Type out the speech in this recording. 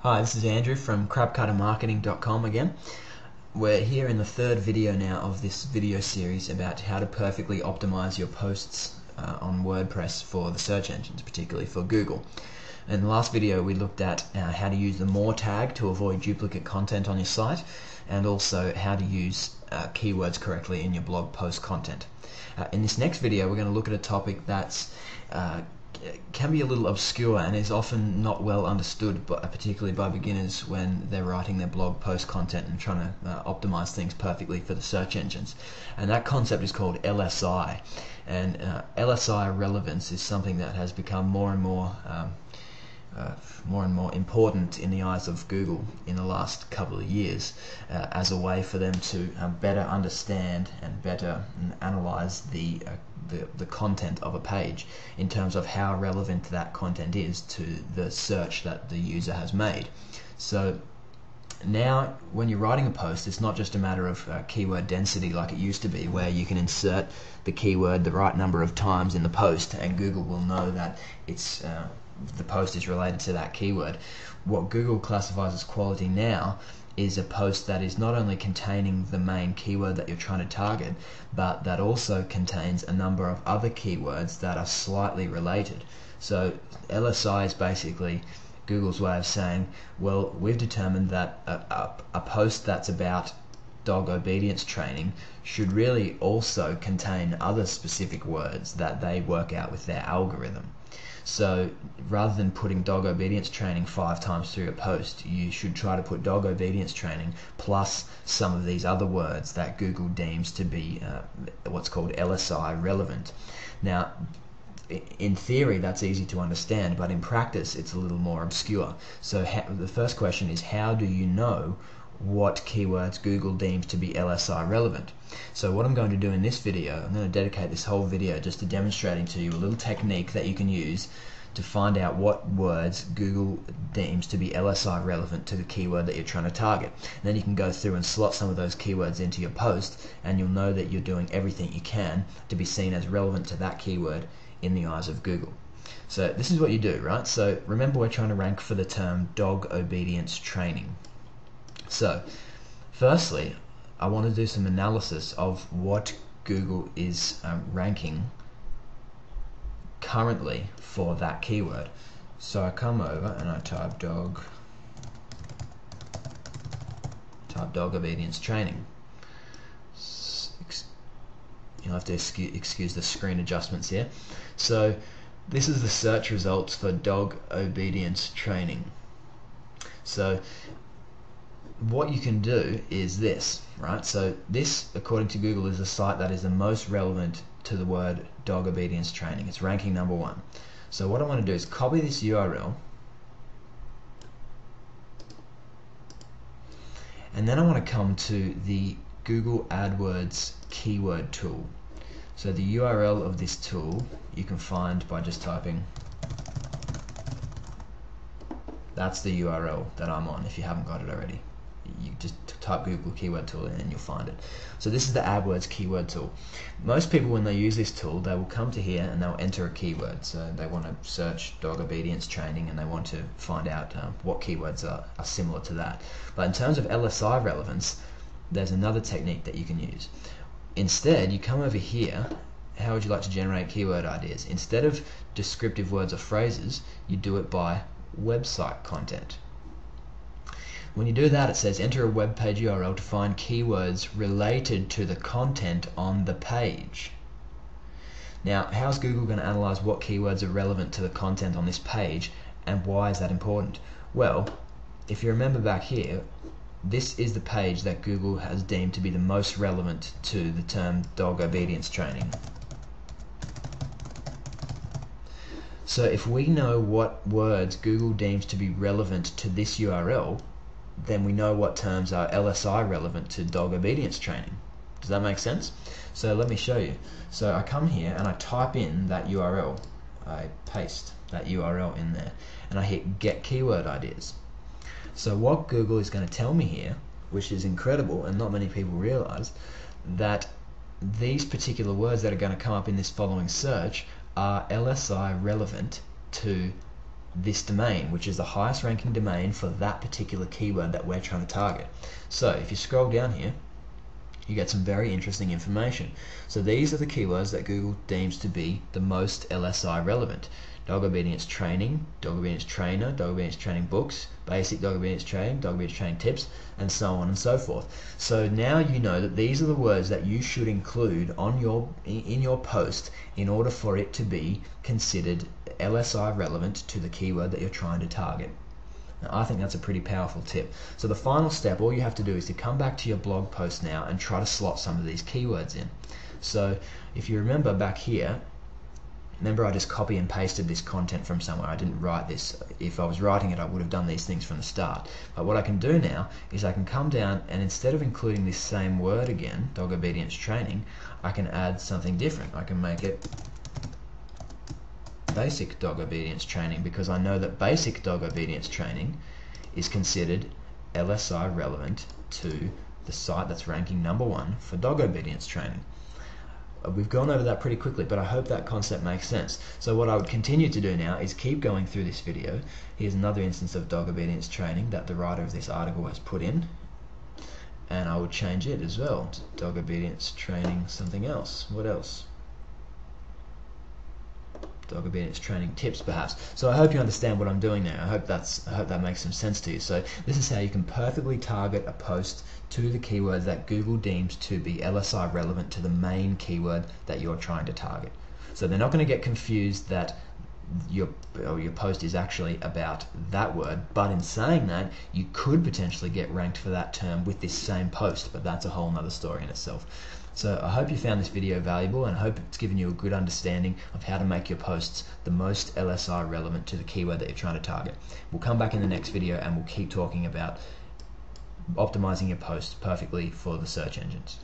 Hi, this is Andrew from crabcuttermarketing.com again. We're here in the third video now of this video series about how to perfectly optimize your posts on WordPress for the search engines, particularly for Google. In the last video we looked at how to use the more tag to avoid duplicate content on your site, and also how to use keywords correctly in your blog post content. In this next video we're going to look at a topic that's can be a little obscure and is often not well understood, but particularly by beginners when they're writing their blog post content and trying to optimize things perfectly for the search engines. And that concept is called LSI. And LSI relevance is something that has become more and more important in the eyes of Google in the last couple of years as a way for them to better understand and better analyze the content of a page in terms of how relevant that content is to the search that the user has made. So now when you're writing a post, it's not just a matter of keyword density like it used to be, where you can insert the keyword the right number of times in the post and Google will know that it's the post is related to that keyword. What Google classifies as quality now is a post that is not only containing the main keyword that you're trying to target, but that also contains a number of other keywords that are slightly related. So LSI is basically Google's way of saying, well, we've determined that a post that's about dog obedience training should really also contain other specific words that they work out with their algorithm. So rather than putting dog obedience training 5 times through a post, you should try to put dog obedience training plus some of these other words that Google deems to be what's called LSI relevant. Now, in theory that's easy to understand, but in practice it's a little more obscure. So the first question is, how do you know what keywords Google deems to be LSI relevant? So what I'm going to do in this video, I'm going to dedicate this whole video just to demonstrating to you a little technique that you can use to find out what words Google deems to be LSI relevant to the keyword that you're trying to target. And then you can go through and slot some of those keywords into your post, and you'll know that you're doing everything you can to be seen as relevant to that keyword in the eyes of Google. So this is what you do, right? So remember, we're trying to rank for the term dog obedience training. So firstly, I want to do some analysis of what Google is ranking currently for that keyword. So I come over and I type dog obedience training. You'll have to excuse the screen adjustments here. So this is the search results for dog obedience training. So what you can do is this, right? So this, according to Google, is the site that is the most relevant to the word dog obedience training. It's ranking number 1. So what I want to do is copy this URL, and then I want to come to the Google AdWords keyword tool. So the URL of this tool you can find by just typing, that's the URL that I'm on if you haven't got it already. You just type Google keyword tool and you'll find it. So this is the AdWords keyword tool. Most people, when they use this tool, they will come to here and they'll enter a keyword. So they want to search dog obedience training and they want to find out what keywords are similar to that. But in terms of LSI relevance, there's another technique that you can use. Instead, you come over here. How would you like to generate keyword ideas? Instead of descriptive words or phrases, you do it by website content. When you do that, it says enter a web page URL to find keywords related to the content on the page. Now, how's Google going to analyze what keywords are relevant to the content on this page, and why is that important? Well, if you remember back here, this is the page that Google has deemed to be the most relevant to the term dog obedience training. So if we know what words Google deems to be relevant to this URL, then we know what terms are LSI relevant to dog obedience training. Does that make sense? So let me show you. So I come here and I type in that URL. I paste that URL in there and I hit get keyword ideas. So what Google is going to tell me here, which is incredible and not many people realize, that these particular words that are going to come up in this following search are LSI relevant to this domain, which is the highest ranking domain for that particular keyword that we're trying to target. So if you scroll down here, you get some very interesting information. So these are the keywords that Google deems to be the most LSI relevant. Dog obedience training, dog obedience trainer, dog obedience training books, basic dog obedience training, dog obedience training tips, and so on and so forth. So now you know that these are the words that you should include on in your post in order for it to be considered LSI relevant to the keyword that you're trying to target. Now, I think that's a pretty powerful tip. So the final step, all you have to do is to come back to your blog post now and try to slot some of these keywords in. So if you remember back here, remember I just copy and pasted this content from somewhere. I didn't write this. If I was writing it, I would have done these things from the start. But what I can do now is I can come down and instead of including this same word again, dog obedience training, I can add something different. I can make it basic dog obedience training, because I know that basic dog obedience training is considered LSI relevant to the site that's ranking #1 for dog obedience training. We've gone over that pretty quickly, but I hope that concept makes sense. So what I would continue to do now is keep going through this video. Here's another instance of dog obedience training that the writer of this article has put in, and I would change it as well to dog obedience training something else. What else? Dog obedience training tips, perhaps. So I hope you understand what I'm doing there. I hope that makes some sense to you. So this is how you can perfectly target a post to the keywords that Google deems to be LSI relevant to the main keyword that you're trying to target. So they're not going to get confused that your post is actually about that word, but in saying that, you could potentially get ranked for that term with this same post, but that's a whole nother story in itself. So I hope you found this video valuable, and I hope it's given you a good understanding of how to make your posts the most LSI relevant to the keyword that you're trying to target. We'll come back in the next video and we'll keep talking about optimizing your post perfectly for the search engines.